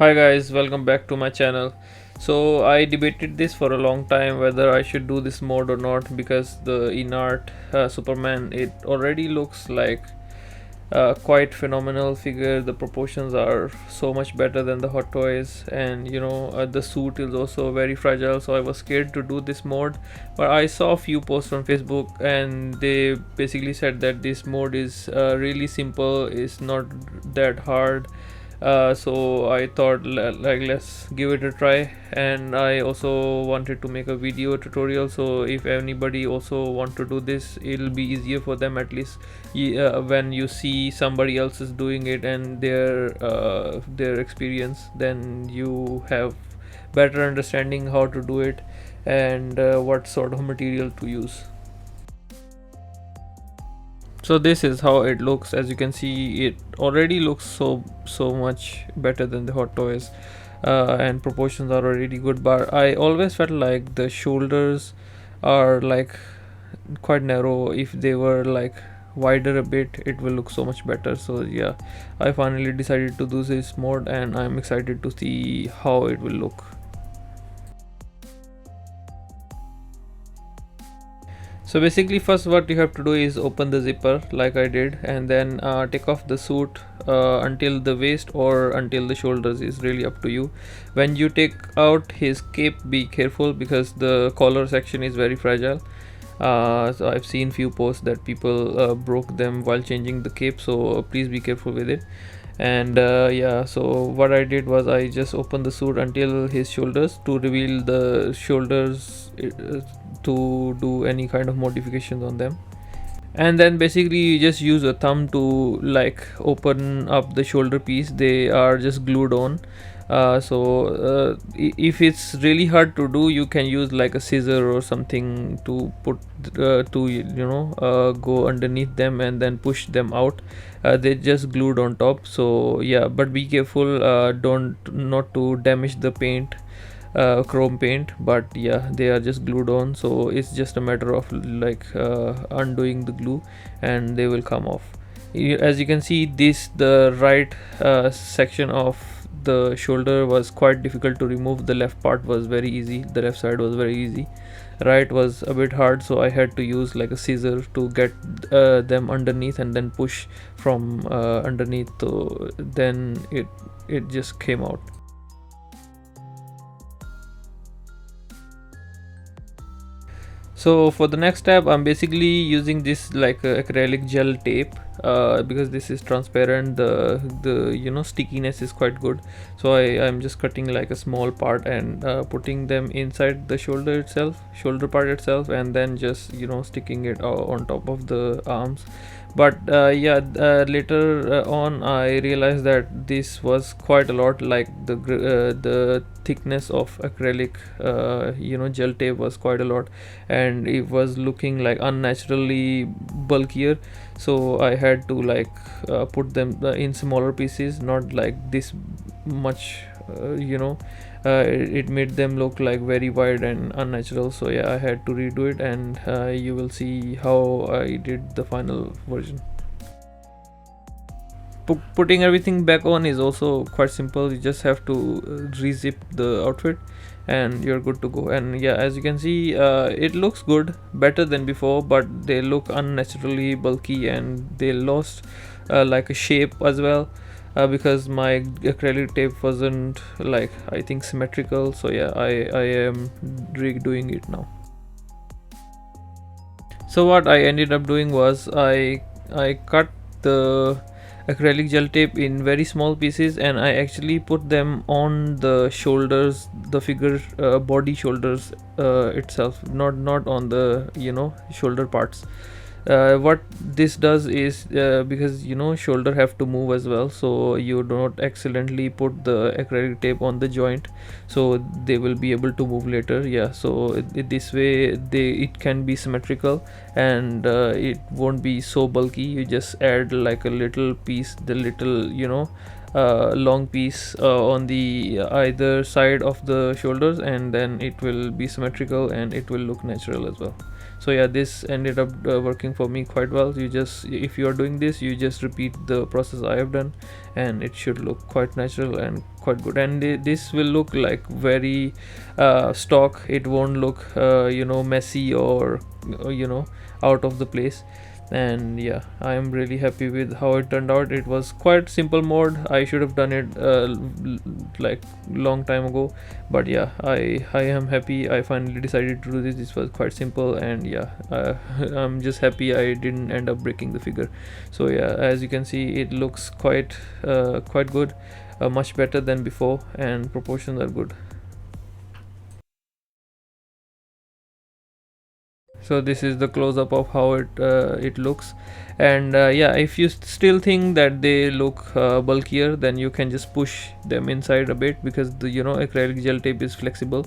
Hi guys, welcome back to my channel. So I debated this for a long time whether I should do this mode or not because the InArt Superman, it already looks like quite phenomenal figure. The proportions are so much better than the Hot Toys, and the suit is also very fragile, so I was scared to do this mode. But I saw a few posts on Facebook and they basically said that this mode is really simple, it's not that hard. So I thought like let's give it a try, and I also wanted to make a video tutorial, so if anybody also want to do this, it'll be easier for them. At least when you see somebody else is doing it and their experience, then you have better understanding how to do it and what sort of material to use. So this is how it looks. As you can see, it already looks so much better than the Hot Toys, and proportions are already good, but I always felt like the shoulders are like quite narrow. If they were like wider a bit, it will look so much better. So yeah, I finally decided to do this mode and I'm excited to see how it will look. So basically, first what you have to do is open the zipper like I did, and then take off the suit until the waist or until the shoulders, is really up to you. When you take out his cape, be careful because the collar section is very fragile. So I've seen few posts that people broke them while changing the cape, so please be careful with it. And yeah, so what I did was I just opened the suit until his shoulders to reveal the shoulders, to do any kind of modifications on them. And then basically you just use a thumb to like open up the shoulder piece. They are just glued on. If it's really hard to do, you can use like a scissor or something to put go underneath them and then push them out. They just glued on top, so yeah, but be careful, don't not to damage the paint, chrome paint. But yeah, they are just glued on, so it's just a matter of like undoing the glue and they will come off. As you can see, the right section of the shoulder was quite difficult to remove. The left part was very easy, the left side was very easy. Right was a bit hard, so I had to use like a scissor to get them underneath and then push from underneath, so then it just came out. So for the next step, I'm basically using this like acrylic gel tape, because this is transparent. The stickiness is quite good. So I'm just cutting like a small part and putting them inside the shoulder part itself, and then just sticking it on top of the arms. But yeah, later on I realized that this was quite a lot. Like the thickness of acrylic gel tape was quite a lot, and it was looking like unnaturally bulkier. So I had to like put them in smaller pieces, not like this much. It made them look like very wide and unnatural, so yeah, I had to redo it, and you will see how I did the final version. Putting everything back on is also quite simple. You just have to rezip the outfit and you're good to go. And yeah, as you can see, it looks good, better than before, but they look unnaturally bulky and they lost like a shape as well, because my acrylic tape wasn't like, I think, symmetrical. So yeah, I am redoing it now. So what I ended up doing was I cut the acrylic gel tape in very small pieces, and I actually put them on the shoulders, the figure body shoulders itself, not on the shoulder parts. What this does is, because shoulder have to move as well, so you don't accidentally put the acrylic tape on the joint, so they will be able to move later. Yeah, so this way it can be symmetrical, and it won't be so bulky. You just add like a little piece, the little long piece on the either side of the shoulders, and then it will be symmetrical and it will look natural as well. So yeah, this ended up working for me quite well. You just, if you are doing this, you just repeat the process I have done, and it should look quite natural and quite good. And this will look like very stock. It won't look messy or out of the place. And yeah, I am really happy with how it turned out. It was quite simple mode. I should have done it like long time ago, but yeah, I am happy I finally decided to do this. This was quite simple, and yeah, I'm just happy I didn't end up breaking the figure. So yeah, as you can see, it looks quite good, much better than before, and proportions are good. So this is the close-up of how it looks. And yeah, if you still think that they look bulkier, then you can just push them inside a bit, because the acrylic gel tape is flexible,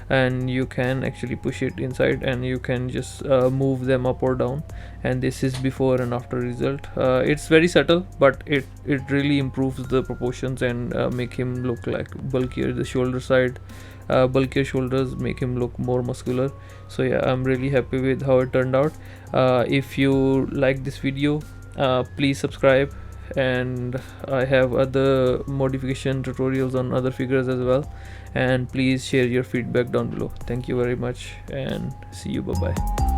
and you can actually push it inside, and you can just move them up or down. And this is before and after result. It's very subtle, but it really improves the proportions and make him look like bulkier. The shoulder side, bulkier shoulders make him look more muscular. So yeah, I'm really happy with how it turned out. If you like this video, please subscribe, and I have other modification tutorials on other figures as well. And please share your feedback down below. Thank you very much, and see you. Bye bye.